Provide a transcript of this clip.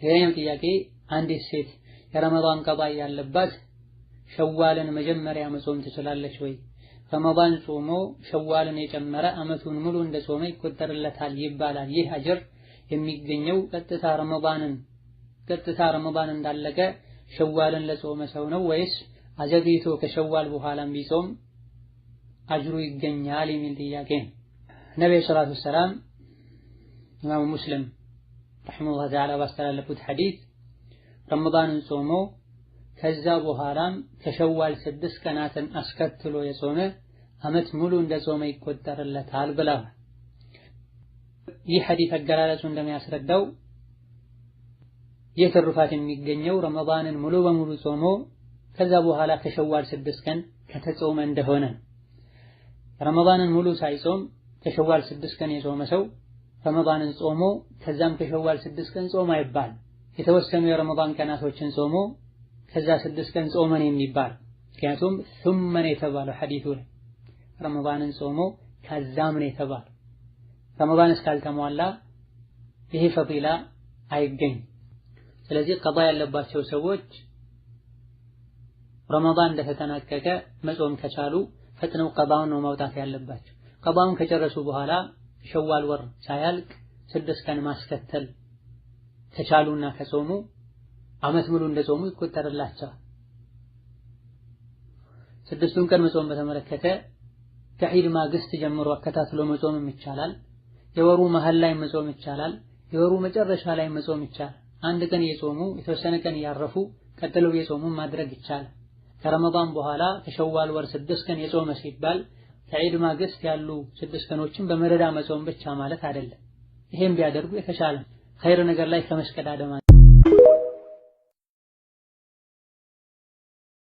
ሌላኛው ጥያቄ አንዲት ሴት የረመዳን ቀባ ያለባት ሸዋልን መጀመሪያ መጾም ትችላለች ወይ? ረመዳን ጾሞ ሸዋልን የጨመረ አመቱን ሙሉ እንደጾመ ይቆጠርለታል ይባላል። ይህ አጅር የሚገኘው ቀጥታ ረመዳን እንዳለቀ ሸዋልን ለጾመ ሰው ነው ወይስ አዘግይቶ ከሸዋል በኋላም ቢጾም አጅሩ ይገኛል የሚል ጥያቄ ነው። ነብዩ ሰለላሁ ዐለይሂ ወሰለም ኢማሙ ሙስሊም ረሂመሁላህ ተዓላ ባስተላለፉት ሐዲስ ረመዳንን ጾሞ ከዛ በኋላም ከሸዋል 6 ቀናትን አስከትሎ የጾመ አመት ሙሉ እንደጾመ ይቆጠርለታል ብለዋል። ይህ ሐዲስ አገላለጹ እንደሚያስረዳው የትሩፋት የሚገኘው ረመዳንን ሙሉ በሙሉ ጾሞ ከዛ በኋላ ከሸዋል 6 ቀን ከተጾመ እንደሆነ ረመዳንን ሙሉ ሳይጾም ከሸዋል 6 ቀን የጾመ ሰው ረመዳንን ጾሞ ከዛም ከሸዋል 6 ቀን ጾም አይባል። የተወሰኑ የረመዳን ቀናቶችን ጾሞ ከዛ 6 ቀን ጾመን የሚባል ምክንያቱም ثم የተባለው ሐዲሱ ላይ ረመዳንን ጾሞ ከዛም ነው የተባለው። ረመዳን እስካልተሟላ ይሄ ፈዲላ አይገኝ። ስለዚህ ቀባ ያለባቸው ሰዎች ረመዳን እንደተጠናቀቀ መጾም ከቻሉ ፈጥነው ቀባውን ነው ማውጣት ያለባቸው። ቀባውን ከጨረሱ በኋላ ሸዋል ወር ሳያልቅ 6 ቀን ማስከተል ከቻሉና ከጾሙ አመት ሙሉ እንደጾሙ ይቆጠርላቸዋል። 6ቱን ቀን መጾም በተመለከተ ከዒድ ማግስት ጀምሮ አከታትሎ መጾምም ይቻላል። የወሩ መሃል ላይ መጾም ይቻላል። የወሩ መጨረሻ ላይ መጾም ይቻላል። አንድ ቀን የጾሙ የተወሰነ ቀን ያረፉ ቀጥለው የጾሙ ማድረግ ይቻላል። ከረመዳን በኋላ ከሸዋል ወር 6 ቀን የጾመ ሲባል ከዒድ ማግስት ያሉ 6 ቀኖችን በመደዳ መጾም ብቻ ማለት አይደለም። ይሄን ቢያደርጉ የተሻለ ኸይር ነገር ላይ ከመስቀዳደም